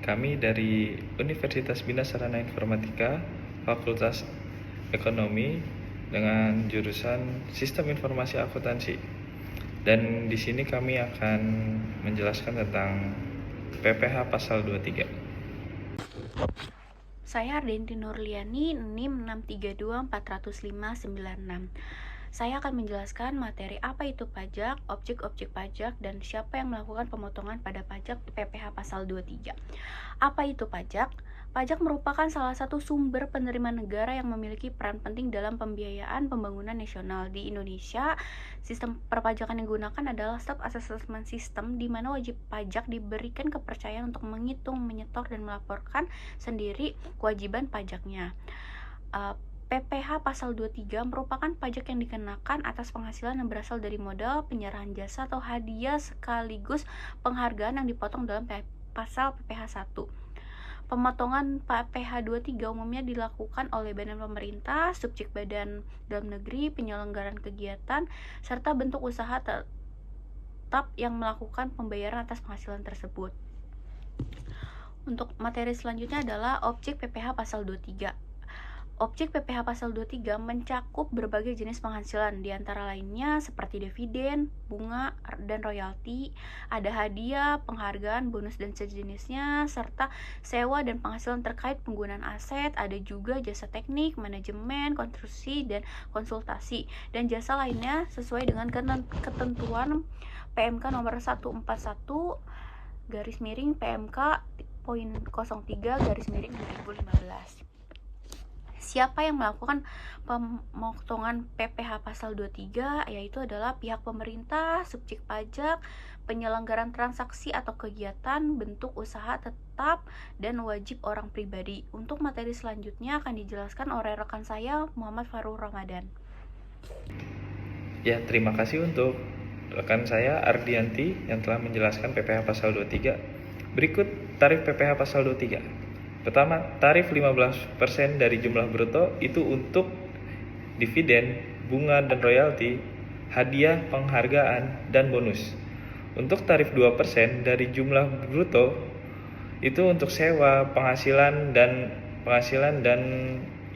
Kami dari Universitas Bina Sarana Informatika, Fakultas Ekonomi dengan jurusan Sistem Informasi Akuntansi. Dan di sini kami akan menjelaskan tentang PPh Pasal 23. Saya Ardenti Nurliani, NIM 632405996. Saya akan menjelaskan materi apa itu pajak, objek-objek pajak, dan siapa yang melakukan pemotongan pada pajak PPh Pasal 23. Apa itu pajak? Pajak merupakan salah satu sumber penerimaan negara yang memiliki peran penting dalam pembiayaan pembangunan nasional di Indonesia. Sistem perpajakan yang digunakan adalah self-assessment system, di mana wajib pajak diberikan kepercayaan untuk menghitung, menyetor, dan melaporkan sendiri kewajiban pajaknya. PPh Pasal 23 merupakan pajak yang dikenakan atas penghasilan yang berasal dari modal, penyerahan jasa, atau hadiah sekaligus penghargaan yang dipotong dalam Pasal PPh 1. Pemotongan PPh 23 umumnya dilakukan oleh badan pemerintah, subjek badan dalam negeri, penyelenggaraan kegiatan, serta bentuk usaha tetap yang melakukan pembayaran atas penghasilan tersebut. Untuk materi selanjutnya adalah objek PPh Pasal 23. Objek PPh Pasal 23 mencakup berbagai jenis penghasilan, di antara lainnya seperti dividen, bunga, dan royalti, ada hadiah, penghargaan, bonus, dan sejenisnya, serta sewa dan penghasilan terkait penggunaan aset, ada juga jasa teknik, manajemen, konstruksi, dan konsultasi, dan jasa lainnya sesuai dengan ketentuan PMK nomor 141 PMK poin 03 2015. Siapa yang melakukan pemotongan PPh Pasal 23, yaitu adalah pihak pemerintah, subjek pajak, penyelenggaraan transaksi atau kegiatan, bentuk usaha tetap, dan wajib orang pribadi. Untuk materi selanjutnya akan dijelaskan oleh rekan saya, Muhammad Farul Ramadan. Ya, terima kasih untuk rekan saya Ardianti yang telah menjelaskan PPh Pasal 23. Berikut tarif PPh Pasal 23. Pertama, tarif 15% dari jumlah bruto itu untuk dividen, bunga dan royalti, hadiah, penghargaan, dan bonus. Untuk tarif 2% dari jumlah bruto itu untuk sewa, penghasilan dan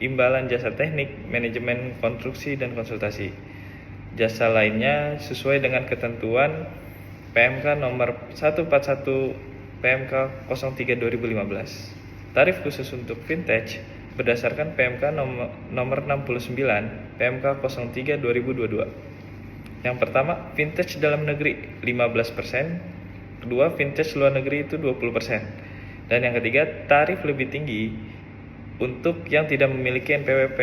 imbalan jasa teknik, manajemen konstruksi dan konsultasi. Jasa lainnya sesuai dengan ketentuan PMK nomor 141 PMK 03 2015. Tarif khusus untuk vintage berdasarkan PMK nomor 69 PMK 03 2022. Yang pertama, vintage dalam negeri 15%, kedua vintage luar negeri itu 20%. Dan yang ketiga, tarif lebih tinggi untuk yang tidak memiliki NPWP,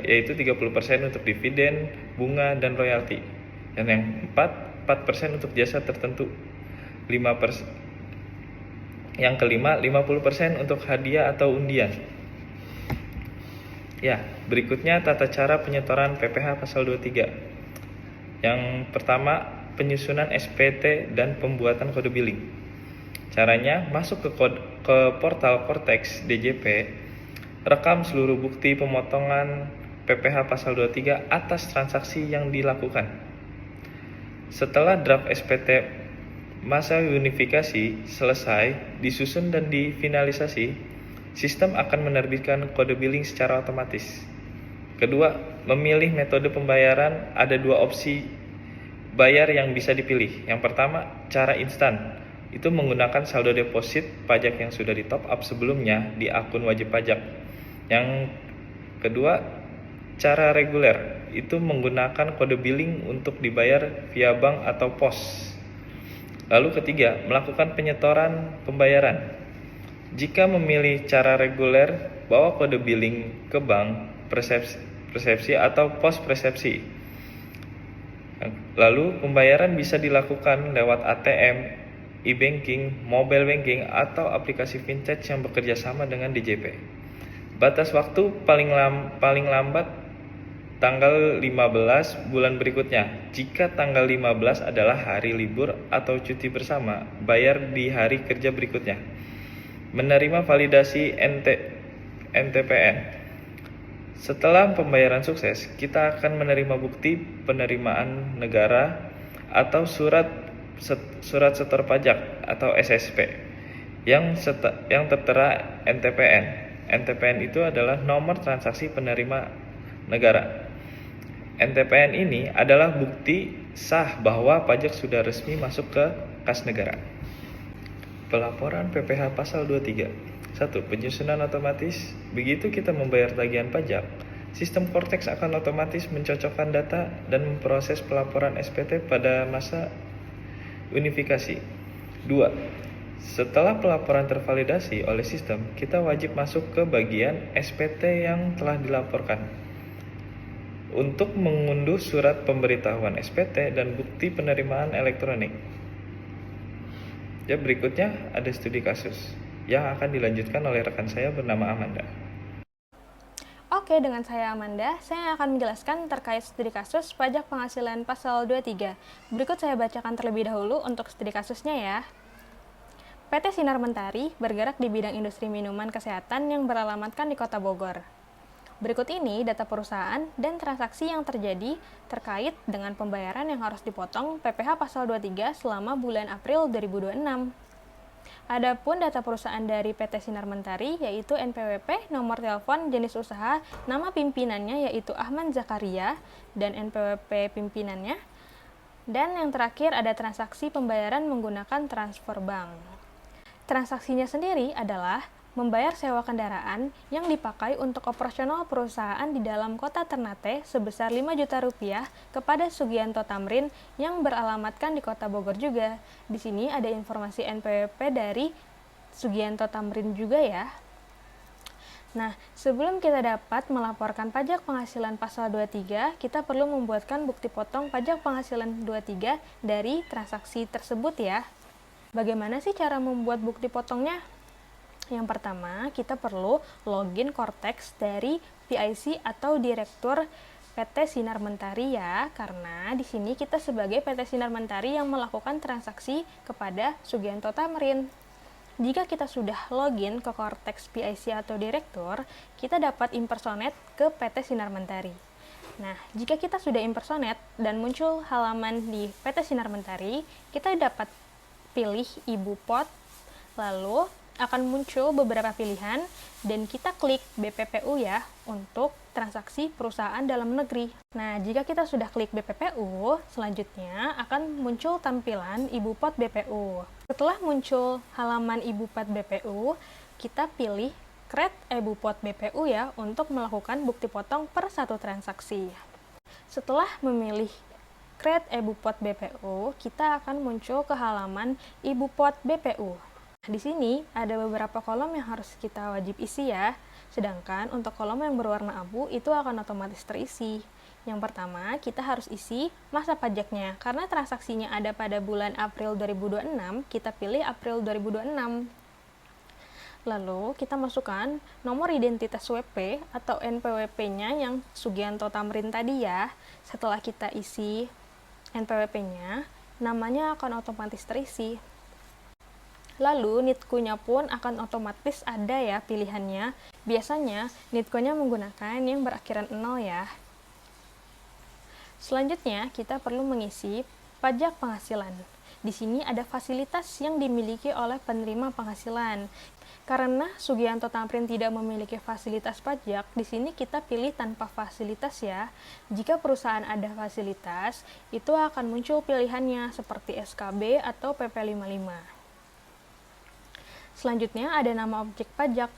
yaitu 30% untuk dividen, bunga, dan royalti. Dan yang 4% untuk jasa tertentu, 5%. Yang kelima, 50% untuk hadiah atau undian. Ya, berikutnya tata cara penyetoran PPh Pasal 23. Yang pertama, penyusunan SPT dan pembuatan kode billing. Caranya, masuk ke portal Cortex DJP, rekam seluruh bukti pemotongan PPh Pasal 23 atas transaksi yang dilakukan. Setelah draft SPT masa unifikasi selesai, disusun dan difinalisasi, sistem akan menerbitkan kode billing secara otomatis. Kedua, memilih metode pembayaran. Ada dua opsi bayar yang bisa dipilih. Yang pertama, cara instan. Itu menggunakan saldo deposit pajak yang sudah di top up sebelumnya di akun wajib pajak. Yang kedua, cara reguler. Itu menggunakan kode billing untuk dibayar via bank atau pos. Lalu ketiga, melakukan penyetoran pembayaran. Jika memilih cara reguler, bawa kode billing ke bank, persepsi atau pos persepsi. Lalu pembayaran bisa dilakukan lewat ATM, e-banking, mobile banking, atau aplikasi vintage yang bekerja sama dengan DJP. Batas waktu paling lambat tanggal 15 bulan berikutnya. Jika tanggal 15 adalah hari libur atau cuti bersama, bayar di hari kerja berikutnya. Menerima validasi NTPN. Setelah pembayaran sukses, kita akan menerima bukti penerimaan negara atau surat setor pajak atau SSP. yang tertera NTPN. NTPN itu adalah nomor transaksi penerima negara. NTPN ini adalah bukti sah bahwa pajak sudah resmi masuk ke kas negara. Pelaporan PPh pasal 23. 1. Penyusunan otomatis. Begitu kita membayar tagihan pajak, sistem Cortex akan otomatis mencocokkan data dan memproses pelaporan SPT pada masa unifikasi. 2. Setelah pelaporan tervalidasi oleh sistem, kita wajib masuk ke bagian SPT yang telah dilaporkan untuk mengunduh surat pemberitahuan SPT dan bukti penerimaan elektronik. Berikutnya ada studi kasus yang akan dilanjutkan oleh rekan saya bernama Amanda. Oke, dengan saya Amanda, saya akan menjelaskan terkait studi kasus pajak penghasilan pasal 23. Berikut saya bacakan terlebih dahulu untuk studi kasusnya ya. PT Sinar Mentari bergerak di bidang industri minuman kesehatan yang beralamatkan di Kota Bogor. Berikut ini data perusahaan dan transaksi yang terjadi terkait dengan pembayaran yang harus dipotong PPh pasal 23 selama bulan April 2026. Adapun data perusahaan dari PT Sinar Mentari yaitu NPWP, nomor telepon, jenis usaha, nama pimpinannya yaitu Ahmad Zakaria dan NPWP pimpinannya. Dan yang terakhir ada transaksi pembayaran menggunakan transfer bank. Transaksinya sendiri adalah membayar sewa kendaraan yang dipakai untuk operasional perusahaan di dalam kota Ternate sebesar 5 juta rupiah kepada Sugianto Tamrin yang beralamatkan di Kota Bogor juga. Di sini ada informasi NPWP dari Sugianto Tamrin juga ya. Nah, sebelum kita dapat melaporkan pajak penghasilan pasal 23, kita perlu membuatkan bukti potong pajak penghasilan 23 dari transaksi tersebut ya. Bagaimana sih cara membuat bukti potongnya? Yang pertama, kita perlu login Cortex dari PIC atau Direktur PT Sinar Mentari ya, karena di sini kita sebagai PT Sinar Mentari yang melakukan transaksi kepada Sugianto Tamrin. Jika kita sudah login ke Cortex PIC atau Direktur, kita dapat impersonate ke PT Sinar Mentari. Nah, jika kita sudah impersonate dan muncul halaman di PT Sinar Mentari, kita dapat pilih Ibu Pot, lalu akan muncul beberapa pilihan dan kita klik BPPU ya untuk transaksi perusahaan dalam negeri. Nah, jika kita sudah klik BPPU, selanjutnya akan muncul tampilan Ibu Pot BPU. Setelah muncul halaman Ibu Pot BPU, kita pilih Create Ibu Pot BPU ya untuk melakukan bukti potong per satu transaksi. Setelah memilih Create Ibu Pot BPU, kita akan muncul ke halaman Ibu Pot BPU. Di sini ada beberapa kolom yang harus kita wajib isi ya. Sedangkan untuk kolom yang berwarna abu itu akan otomatis terisi. Yang pertama, kita harus isi masa pajaknya. Karena transaksinya ada pada bulan April 2026, kita pilih April 2026. Lalu kita masukkan nomor identitas WP atau NPWP-nya yang Sugianto Tamrin tadi ya. Setelah kita isi NPWP-nya, namanya akan otomatis terisi. Lalu NITKU-nya pun akan otomatis ada ya pilihannya. Biasanya NITKU-nya menggunakan yang berakhiran 0 ya. Selanjutnya kita perlu mengisi pajak penghasilan. Di sini ada fasilitas yang dimiliki oleh penerima penghasilan. Karena Sugianto Tamrin tidak memiliki fasilitas pajak, di sini kita pilih tanpa fasilitas ya. Jika perusahaan ada fasilitas, itu akan muncul pilihannya seperti SKB atau PP55. Selanjutnya ada nama objek pajak.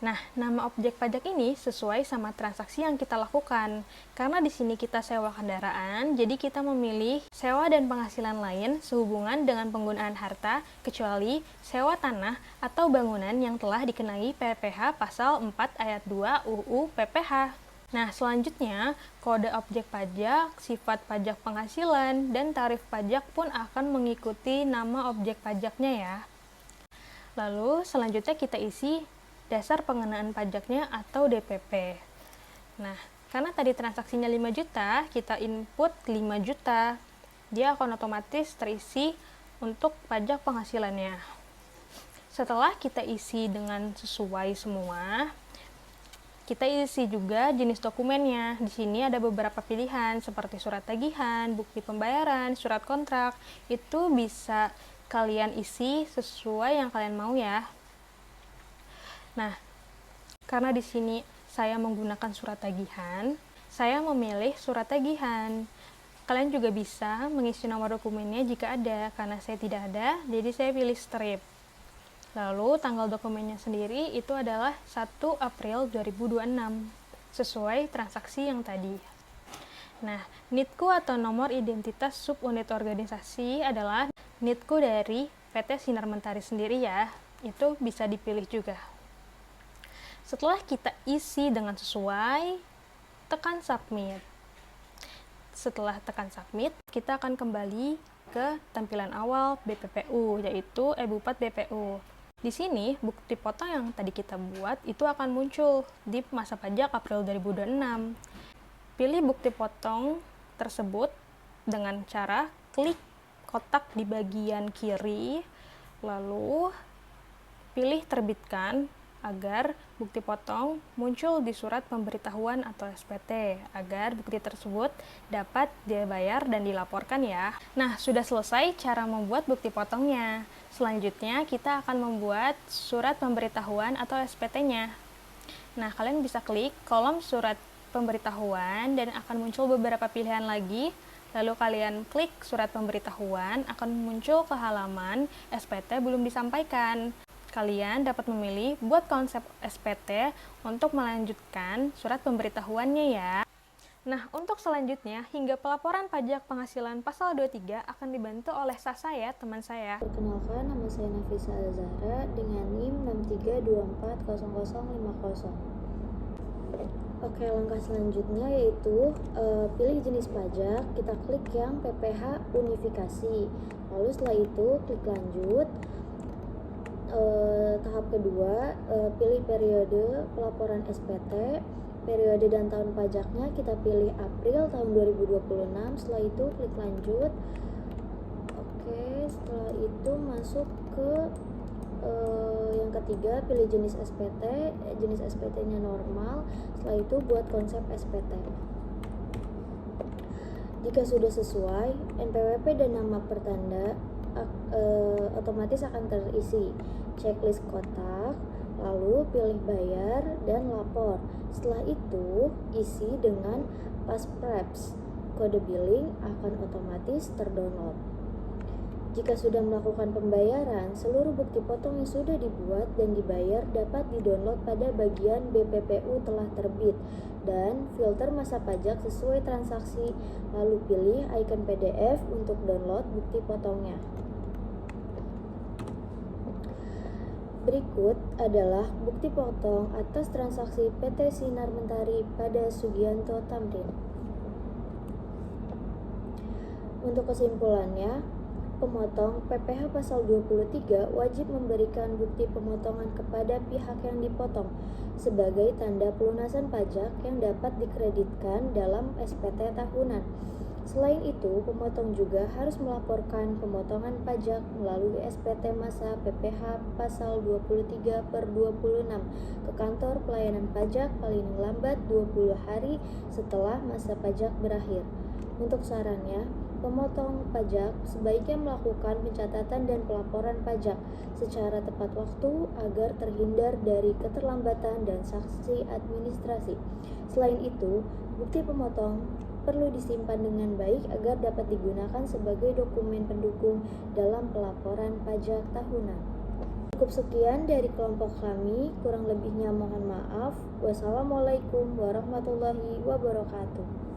Nah, nama objek pajak ini sesuai sama transaksi yang kita lakukan. Karena di sini kita sewa kendaraan, jadi kita memilih sewa dan penghasilan lain sehubungan dengan penggunaan harta, kecuali sewa tanah atau bangunan yang telah dikenai PPh pasal 4 ayat 2 UU PPh. Nah, selanjutnya, kode objek pajak, sifat pajak penghasilan, dan tarif pajak pun akan mengikuti nama objek pajaknya ya. Lalu, selanjutnya kita isi dasar pengenaan pajaknya atau DPP. Nah, karena tadi transaksinya 5 juta, kita input 5 juta. Dia akan otomatis terisi untuk pajak penghasilannya. Setelah kita isi dengan sesuai semua, kita isi juga jenis dokumennya. Di sini ada beberapa pilihan seperti surat tagihan, bukti pembayaran, surat kontrak. Itu bisa kalian isi sesuai yang kalian mau ya. Nah, karena di sini saya menggunakan surat tagihan, saya memilih surat tagihan. Kalian juga bisa mengisi nomor dokumennya jika ada, karena saya tidak ada, jadi saya pilih strip. Lalu tanggal dokumennya sendiri itu adalah 1 April 2026, sesuai transaksi yang tadi. Nah, NITku atau nomor identitas subunit organisasi adalah NITku dari PT Sinar Mentari sendiri ya, itu bisa dipilih juga. Setelah kita isi dengan sesuai, tekan submit. Setelah tekan submit, kita akan kembali ke tampilan awal BPPU, yaitu e-Buppat BPU. Di sini, bukti potong yang tadi kita buat itu akan muncul di masa pajak April 2026. Pilih bukti potong tersebut dengan cara klik kotak di bagian kiri, lalu pilih terbitkan agar bukti potong muncul di surat pemberitahuan atau SPT, agar bukti tersebut dapat dibayar dan dilaporkan ya. Nah, sudah selesai cara membuat bukti potongnya. Selanjutnya, kita akan membuat surat pemberitahuan atau SPT-nya. Nah, kalian bisa klik kolom surat pemberitahuan dan akan muncul beberapa pilihan lagi. Lalu kalian klik surat pemberitahuan, akan muncul ke halaman SPT belum disampaikan. Kalian dapat memilih buat konsep SPT untuk melanjutkan surat pemberitahuannya ya. Nah, untuk selanjutnya, hingga pelaporan pajak penghasilan pasal 23 akan dibantu oleh Sasa ya, teman saya. Perkenalkan, nama saya Nafisa Azahra dengan NIM 63240050. Oke, langkah selanjutnya yaitu pilih jenis pajak, kita klik yang PPh unifikasi. Lalu setelah itu klik lanjut. Tahap kedua, pilih periode pelaporan SPT, periode dan tahun pajaknya kita pilih April tahun 2026. Setelah itu klik lanjut. Oke, setelah itu masuk ke yang ketiga, pilih jenis SPT, jenis SPT-nya normal. Setelah itu buat konsep SPT. Jika sudah sesuai, NPWP dan nama pertanda otomatis akan terisi. Checklist kotak, lalu pilih bayar dan lapor. Setelah itu isi dengan Paspreps. Kode billing akan otomatis terdownload. Jika sudah melakukan pembayaran, seluruh bukti potong yang sudah dibuat dan dibayar dapat didownload pada bagian BPPU telah terbit dan filter masa pajak sesuai transaksi, lalu pilih icon PDF untuk download bukti potongnya. Berikut adalah bukti potong atas transaksi PT Sinar Mentari pada Sugianto Tamrin. Untuk kesimpulannya, pemotong PPh pasal 23 wajib memberikan bukti pemotongan kepada pihak yang dipotong sebagai tanda pelunasan pajak yang dapat dikreditkan dalam SPT tahunan. Selain itu, pemotong juga harus melaporkan pemotongan pajak melalui SPT masa PPh pasal 23/26 ke kantor pelayanan pajak paling lambat 20 hari setelah masa pajak berakhir. Untuk sarannya, pemotong pajak sebaiknya melakukan pencatatan dan pelaporan pajak secara tepat waktu agar terhindar dari keterlambatan dan sanksi administrasi. Selain itu, bukti pemotong perlu disimpan dengan baik agar dapat digunakan sebagai dokumen pendukung dalam pelaporan pajak tahunan. Cukup sekian dari kelompok kami, kurang lebihnya mohon maaf. Wassalamualaikum warahmatullahi wabarakatuh.